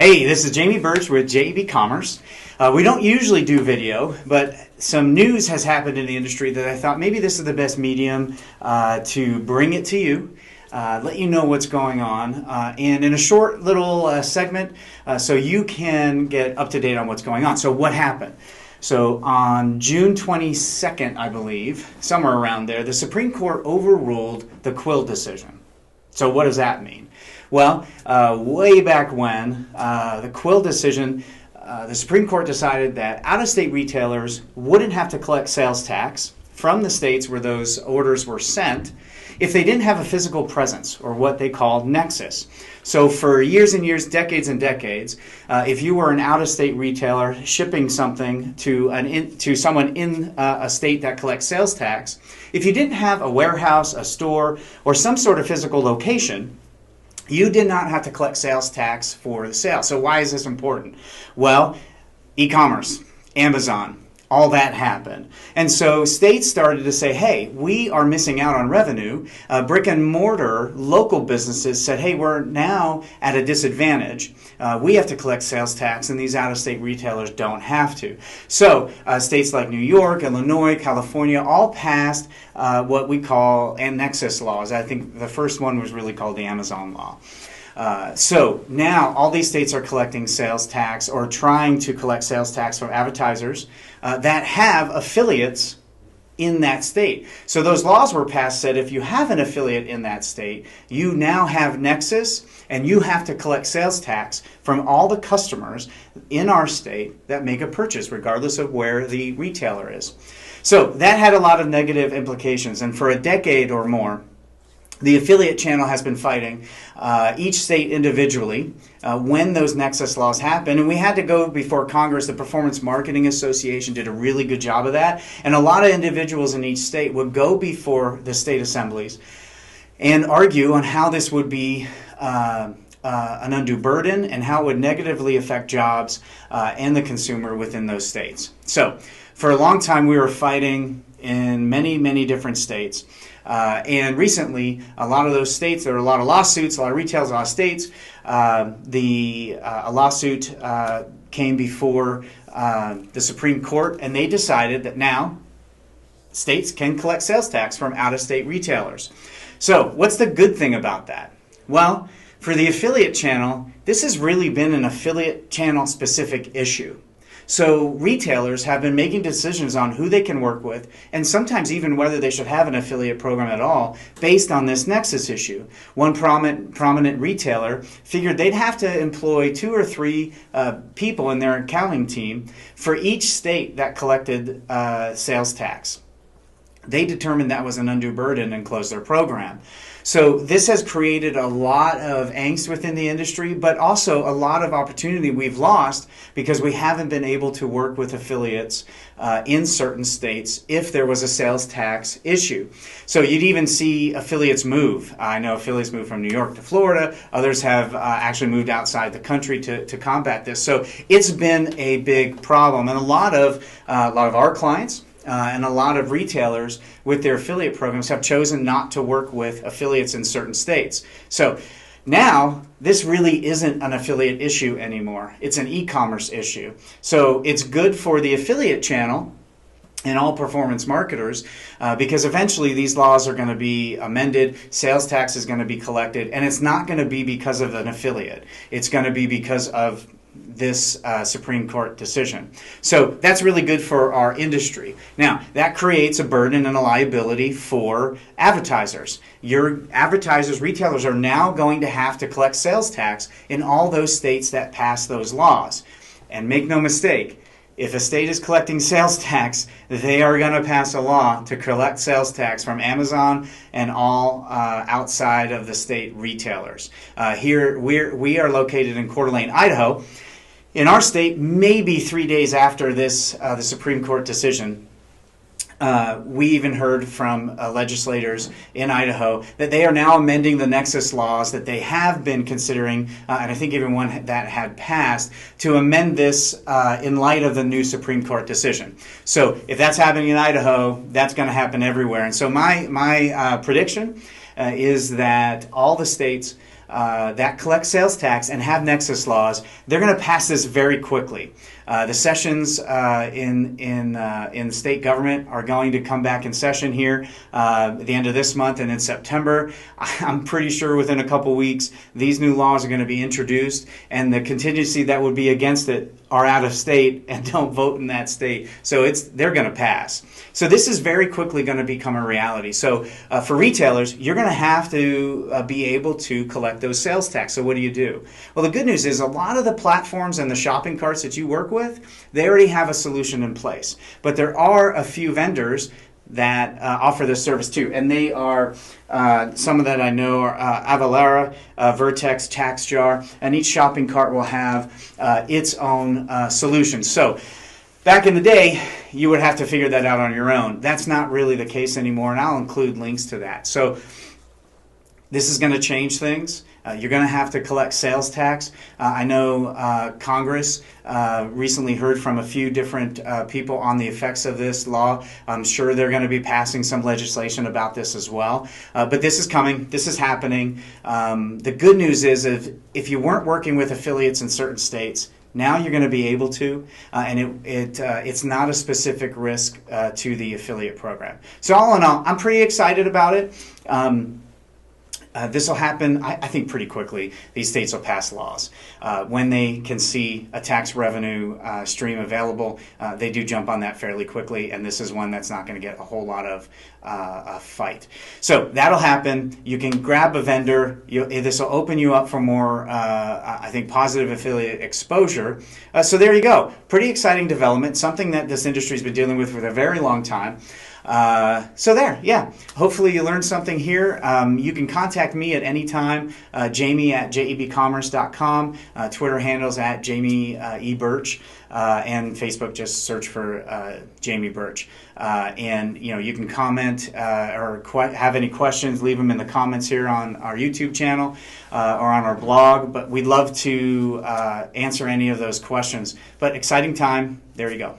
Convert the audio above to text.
Hey, this is Jamie Birch with JEB Commerce. We don't usually do video, but some news has happened in the industry that I thought maybe this is the best medium to bring it to you, let you know what's going on, and in a short little segment so you can get up to date on what's going on. So what happened? So on June 22nd, I believe, somewhere around there, the Supreme Court overruled the Quill decision. So what does that mean? Well, way back when, the Quill decision, the Supreme Court decided that out-of-state retailers wouldn't have to collect sales tax from the states where those orders were sent if they didn't have a physical presence, or what they called nexus. So for years and years, decades and decades, if you were an out-of-state retailer shipping something to someone in a state that collects sales tax, if you didn't have a warehouse, a store, or some sort of physical location, you did not have to collect sales tax for the sale. So why is this important? Well, e-commerce, Amazon, all that happened. And so states started to say, hey, we are missing out on revenue. Brick and mortar local businesses said, hey, we're now at a disadvantage. We have to collect sales tax and these out-of-state retailers don't have to. So states like New York, Illinois, California all passed what we call nexus laws. I think the first one was really called the Amazon law. So now all these states are collecting sales tax or trying to collect sales tax from advertisers that have affiliates in that state. So those laws were passed, said if you have an affiliate in that state, you now have nexus and you have to collect sales tax from all the customers in our state that make a purchase, regardless of where the retailer is. So that had a lot of negative implications, and for a decade or more, the affiliate channel has been fighting each state individually when those nexus laws happen, and we had to go before Congress. The Performance Marketing Association did a really good job of that, and a lot of individuals in each state would go before the state assemblies and argue on how this would be an undue burden and how it would negatively affect jobs and the consumer within those states. So for a long time we were fighting in many different states. And recently, a lot of those states, there were a lot of lawsuits, a lot of retailers, a lot of states. A lawsuit came before the Supreme Court, and they decided that now states can collect sales tax from out-of-state retailers. So what's the good thing about that? Well, for the affiliate channel, this has really been an affiliate channel specific issue. So retailers have been making decisions on who they can work with, and sometimes even whether they should have an affiliate program at all, based on this nexus issue. One prominent retailer figured they'd have to employ 2 or 3 people in their accounting team for each state that collected sales tax. They determined that was an undue burden and closed their program. So this has created a lot of angst within the industry, but also a lot of opportunity we've lost because we haven't been able to work with affiliates in certain states if there was a sales tax issue. So you'd even see affiliates move. I know affiliates move from New York to Florida. Others have actually moved outside the country to combat this. So it's been a big problem, and a lot of our clients and a lot of retailers with their affiliate programs have chosen not to work with affiliates in certain states. So now this really isn't an affiliate issue anymore. It's an e-commerce issue. So it's good for the affiliate channel and all performance marketers because eventually these laws are going to be amended, sales tax is going to be collected, and it's not going to be because of an affiliate. It's going to be because of this Supreme Court decision. So that's really good for our industry. Now, that creates a burden and a liability for advertisers. Your advertisers, retailers are now going to have to collect sales tax in all those states that pass those laws. And make no mistake, if a state is collecting sales tax, they are going to pass a law to collect sales tax from Amazon and all outside of the state retailers. Here, we are located in Coeur d'Alene, Idaho. In our state, maybe 3 days after this, the Supreme Court decision, we even heard from legislators in Idaho that they are now amending the nexus laws that they have been considering, and I think even one that had passed, to amend this in light of the new Supreme Court decision. So if that's happening in Idaho, that's going to happen everywhere. And so my prediction is that all the states that collect sales tax and have nexus laws, they're going to pass this very quickly. The sessions in the state government are going to come back in session here at the end of this month and in September. I'm pretty sure within a couple weeks these new laws are going to be introduced, and the contingency that would be against it are out of state and don't vote in that state. So they're going to pass. So this is very quickly going to become a reality. So for retailers, you're going to have to be able to collect those sales tax. So what do? Well, the good news is a lot of the platforms and the shopping carts that you work with, they already have a solution in place. But there are a few vendors that offer this service too, and they are some of that I know are Avalara, Vertex, TaxJar, and each shopping cart will have its own solution. So back in the day, you would have to figure that out on your own. That's not really the case anymore, and I'll include links to that. So this is going to change things. You're going to have to collect sales tax. I know Congress recently heard from a few different people on the effects of this law. I'm sure they're going to be passing some legislation about this as well. But this is coming. This is happening. The good news is if you weren't working with affiliates in certain states, now you're going to be able to, and it's not a specific risk to the affiliate program. So all in all, I'm pretty excited about it. This will happen, I think, pretty quickly. These states will pass laws. When they can see a tax revenue stream available, they do jump on that fairly quickly, and this is one that's not going to get a whole lot of fight. So that'll happen. You can grab a vendor. This will open you up for more, I think, positive affiliate exposure. So there you go. Pretty exciting development, something that this industry's been dealing with for a very long time. So there, yeah. Hopefully you learned something here. You can contact me at any time, Jamie at jebcommerce.com, Twitter handles at Jamie E. Birch, and Facebook, just search for Jamie Birch. And you can comment or have any questions, leave them in the comments here on our YouTube channel or on our blog. But we'd love to answer any of those questions. But exciting time. There you go.